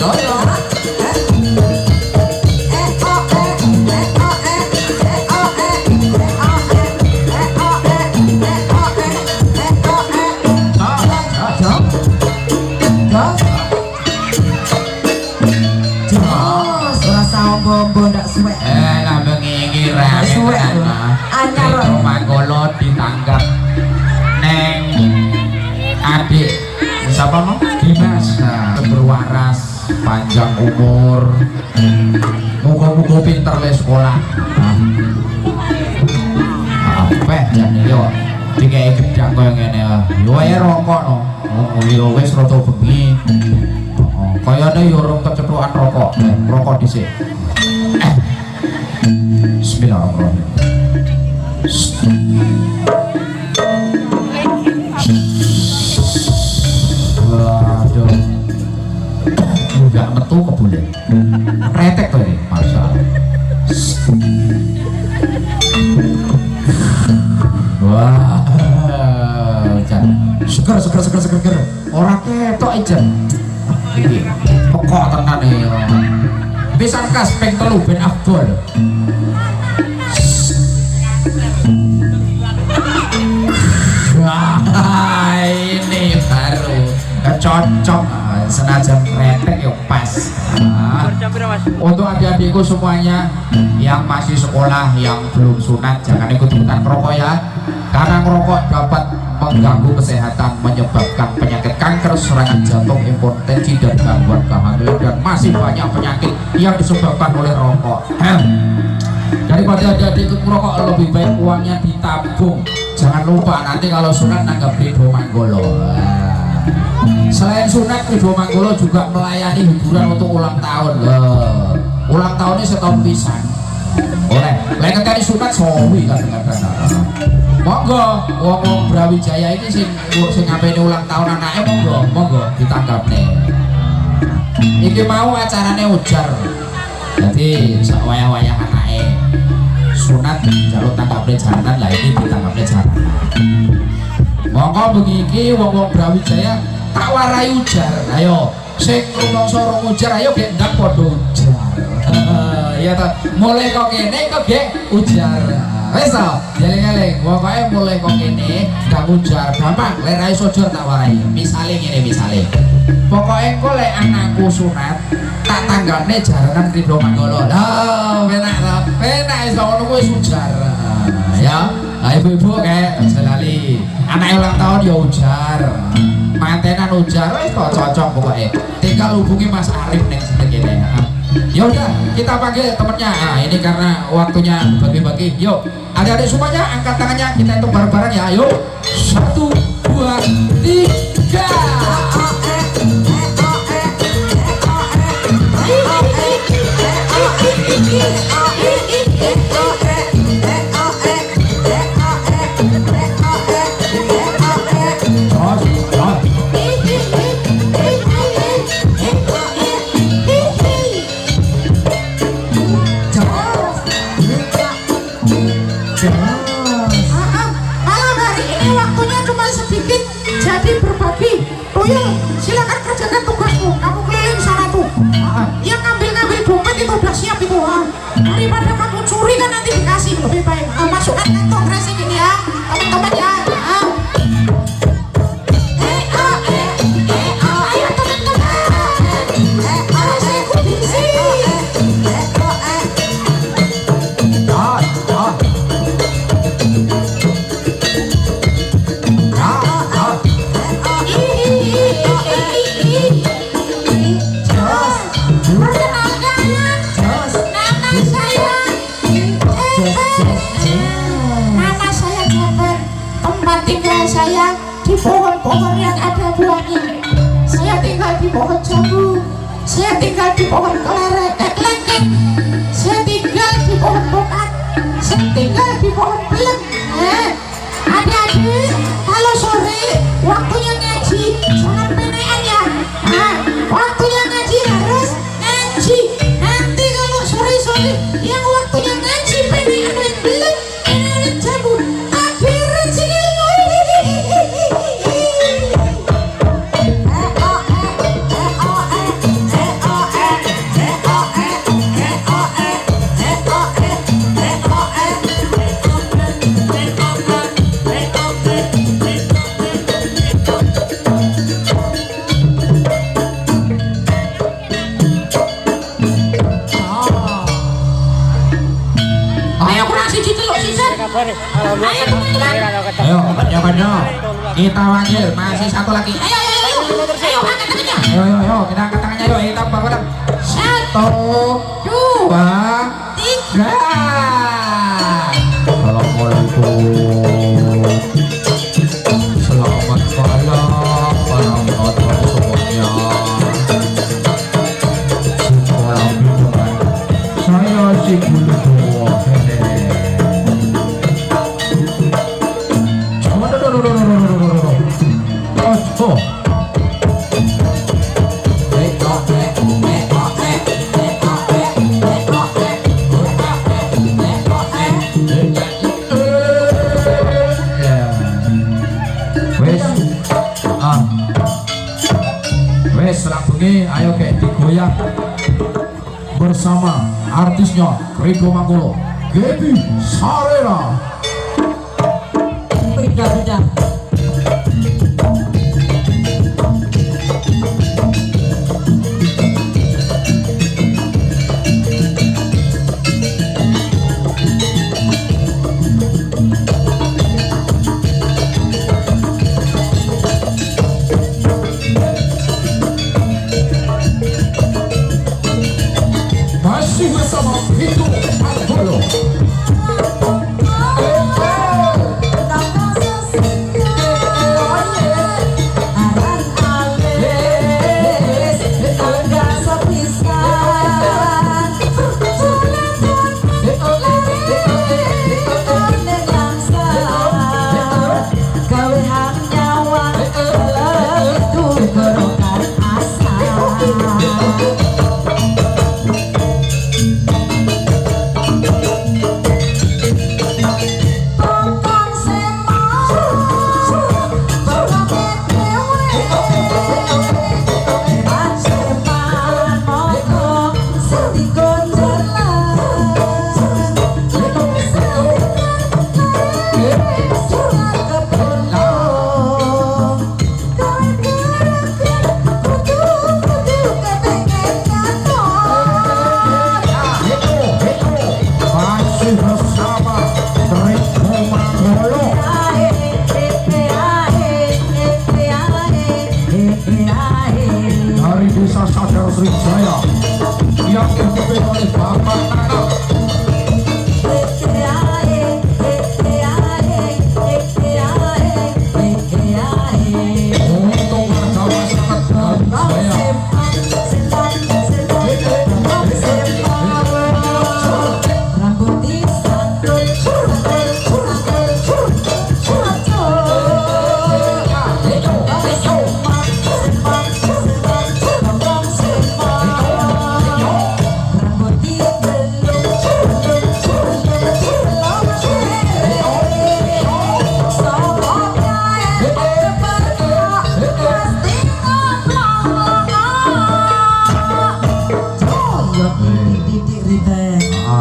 Joyo. Neng adik siapa mau Dimas berwaras panjang umur muka-muka pinter le sekolah apa jadi yo dikai gedang kaya ngene yo ae rokok no yo wis rada bengi kayane yo urung kecethukan rokok rokok dhisik bismillahirrahmanirrahim. Waduh, nggak metu kebulen, retek tuh ini, masalah. Wah, seger, orang ketok aja. Ini pokok tenan nih. Bisa kas peng telu ben Abdul. Wah, ini baru cocok senajan kretek yuk pas. Untuk adik-adikku semuanya yang masih sekolah yang belum sunat jangan ikut-ikutan merokok ya, karena merokok dapat mengganggu kesehatan, menyebabkan penyakit kanker, serangan jantung, impotensi dan gangguan kehamilan, dan masih banyak penyakit yang disebabkan oleh rokok. Daripada adik-adik ikut merokok, lebih baik uangnya ditabung. Jangan lupa nanti kalau sunat nanggap Ridho Manggolo. Selain sunat, Ridho Manggolo juga melayani hiburan untuk ulang tahun. Ulang tahunnya setahun pisan. Oleh, lain kali sunat sawi kadang-kadang. Monggo, wong Brawijaya ini sing ngapeni ulang tahun anaknya monggo ditanggap nih. Iki mau acarane ujar. Jadi sak wayah-wayah anaknya sunat jalur tanggapnya jaranan lah, ini ditanggapnya jaranan. Monggo begini wong Brawijaya tak warai ujar. Ayo sing rumangsa sorong ujar ayo gek ndak padha ujar. Ya ta, mulai kok kene kok gek ujar. Wis to, eling-eling pokoke mulai kok kene ndak ujar. Gampang lek ra iso ujar tak warai. Misale ngene misale. Pokoke engko lek anakku sunat tak tanggapne jaranan Ridho Manggolo. Lah, penak to. Penak iso ngono kuwi ujar. Ya. Lah ibu-ibu kayak selali anak ulang tahun ya ujar, mantenan ujar, wes kok cocok pokoknya. Tinggal hubungi Mas Arif neng sedekene. Ya udah, kita panggil temennya. Nah, ini karena waktunya bagi-bagi. Yuk, adik-adik semuanya angkat tangannya, kita hitung bareng-bareng ya. Yuk, 1, 2, 3. Silakan kerjakan tugasmu. Kamu keliling sana tuh. Yang ngambil dompet itu udah siap itu. Daripada kamu curi kan nanti dikasih, lebih baik masukkan kantong kresek ini ya, teman-teman ya. Ayo teman-teman. Saya ikutin sih. Saya di pohon-pohon yang ada buahnya. Saya tinggal di pohon jambu. Saya tinggal di pohon kelengkeng. Saya tinggal di pohon bokat. Saya tinggal di pohon pelem. Adik-adik, kalau sore waktunya ngaji jangan penean ya. Waktunya ngaji harus ngaji. Nanti kalau sore-sore yang waktunya ngaji penean yang belum enak jambu. Kita panggil masih satu lagi. Ayo, angkat tangannya. Ayo, kita angkat tangannya yuk. Kita bawa. 1, 2, 3. Assalamualaikum. Selamat malam para penonton semuanya. Saya si Bulu ayo kayak digoyang bersama artisnya Rico Manggolo, Gaby Sarera. Beda. Masih bersama Rico Manggolo. Dari desa Sadar Sriwijaya yang dipimpin oleh Bapak Nana. Untuk warga masyarakat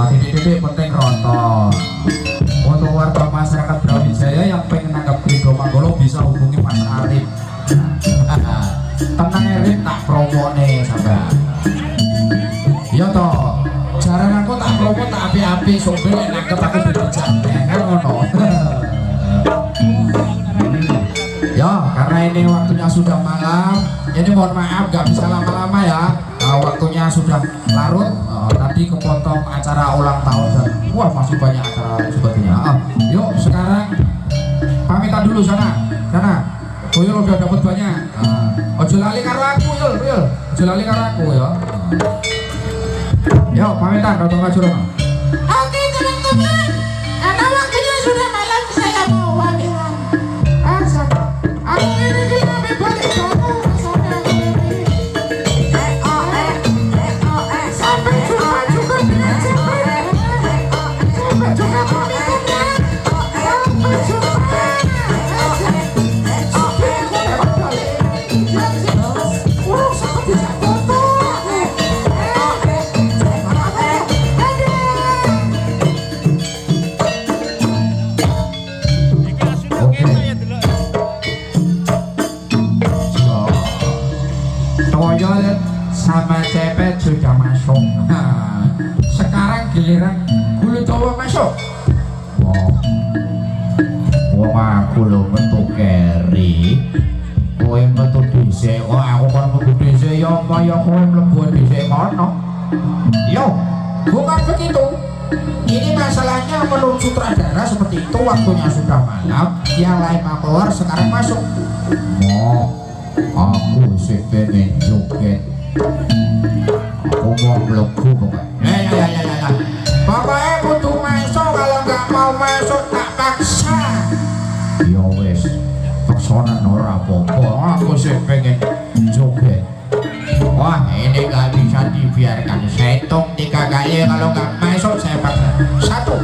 Sriwijaya, titik penting ronton. Untuk warga masyarakat Brawijaya yang pengen nanggap Rico Manggolo bisa hubungi Mas Arif. Tenang Arif, tak promo nih sampai. Ya toh, jaran aku tak promo tak api-api sopir nanggap aku bekerja. Kan ngono. Ya, karena ini waktunya sudah malam. Ini mohon maaf gak bisa lama-lama ya. Waktunya sudah larut. Tadi kepotong acara ulang tahun dan wah masih banyak acara sebagainya. Yuk sekarang pamitan dulu sana. Tuyul udah dapat banyak. Ojo lali karo aku Yul. Ojo lali karo aku ya. Yuk pamitan rada maju rono. Oke teman-teman, karena waktunya sudah malam saya mau pamitan. Aku ini kita balik kamu rasanya ini. Sampai jumpa juga dengan sampai jumpa pamitan ya. Sampai jumpa. Urus aku bisa foto. Toyol sama Cepet sudah masuk. Sekarang giliran Gulu Jawa masuk. wong aku lho metu keri. Kowe metu dhisik, kok aku kon metu dhisik ya kaya kowe mlebu dhisik kono. Yo, bukan begitu. Ini masalahnya menurut sutradara seperti itu, waktunya sudah malam, yang lain mau keluar, sekarang masuk. Aku sih pengen joget. Aku mau mlebu pokoknya. Ya. Pokoknya butuh masuk, kalau nggak mau masuk tak paksa. Ya wes, paksanan ora apa-apa. Aku sih pengen joget. Wah, ini nggak bisa dibiarkan. Saya hitung 3 kali, kalau nggak masuk saya paksa. 1.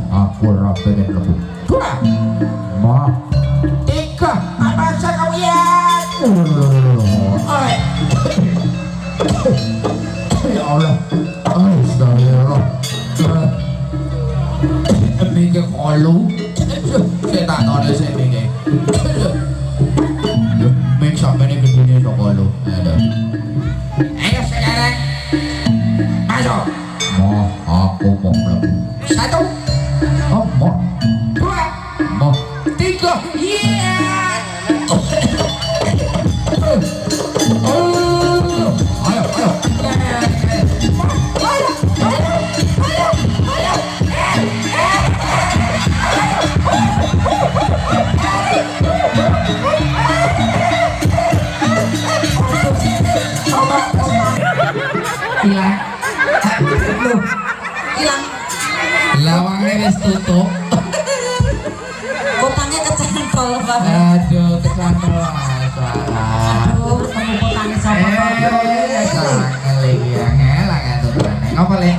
Aku ora pengen mlebu. 2. 3. Apa paksa kamu ya? Ya Allah, astagfirullah. Mikir kolu, saya tak tahu deh saya mikir. Mik sampai ni begini so kolu. Ayo sekarang, masuk. Aku mau mlebu. 1. Mau. 2. Mau. 3. Hilang. Lawangnya wis tutup. Kotangnya kecantol banget. Aduh, kecantol masalah. Aduh, ketemu kotangnya sama. Salah kali ya ngelang itu. Ngapa le?